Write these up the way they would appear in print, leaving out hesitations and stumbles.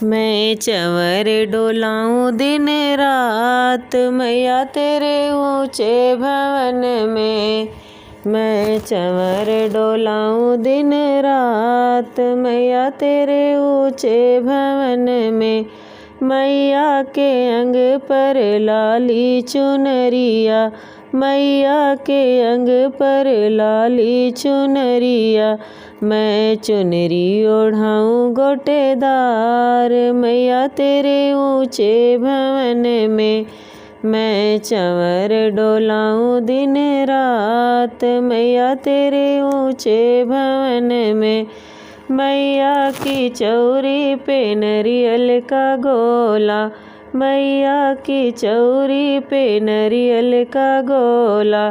मैं चंवर डोलाऊं दिन रात मैया तेरे ऊंचे भवन में। मैं चंवर डोलाऊं दिन रात मैया तेरे ऊंचे भवन में। मैया के अंग पर लाली चुनरिया, मैया के अंग पर लाली चुनरिया। मैं चुनरी ओढ़ाऊं गोटेदार मैया तेरे ऊंचे भवन में। मैं चंवर डोलाऊं दिन रात मैया तेरे ऊंचे भवन में। मैया की चौरी पे नरियल का गोला, मैया की चौरी पे नरियल का गोला।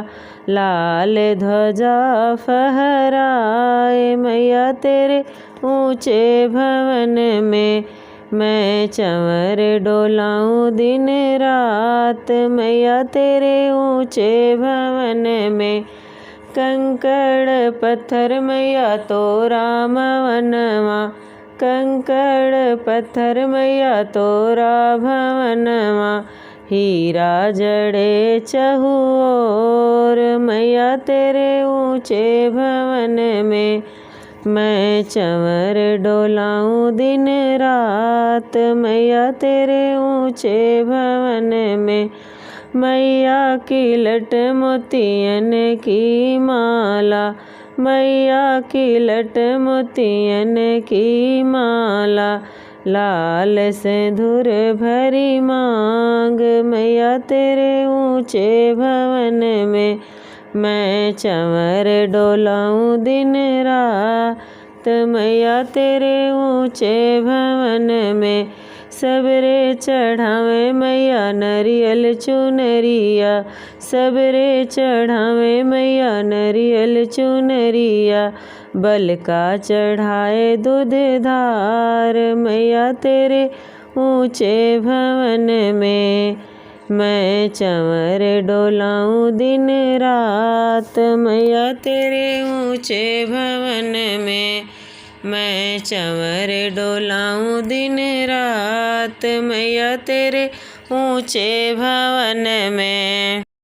लाल ध्वजा फहराए मैया तेरे ऊंचे भवन में। मैं चंवर डोलाऊं दिन रात मैया तेरे ऊंचे भवन में। कंकड़ पत्थर मैया तोरा भवनवा, कंकड़ पत्थर मैया तोरा भवनवा। हीरा जड़े चहु ओर मैया तेरे ऊंचे भवन में। मैं चंवर डोलाऊं दिन रात मैया तेरे ऊंचे भवन में। मैया की लट मोतियन की माला, मैया की लट मोतियन की माला। लाल सिंदूर भरी मांग मैया तेरे ऊंचे भवन में। मैं चंवर डोलाऊं दिन रात मैया तेरे ऊंचे भवन में। सबरे चढ़ावे मैया नरियल चुनरिया, सबरे चढ़ावे मैया नरियल चुनरिया। बल का चढ़ाए दूध धार मैया तेरे ऊंचे भवन में। मैं चंवर डोलाऊं दिन रात मैया तेरे ऊंचे भवन में। मैं चंवर डोलाऊं दिन रात मैया तेरे ऊंचे भवन में।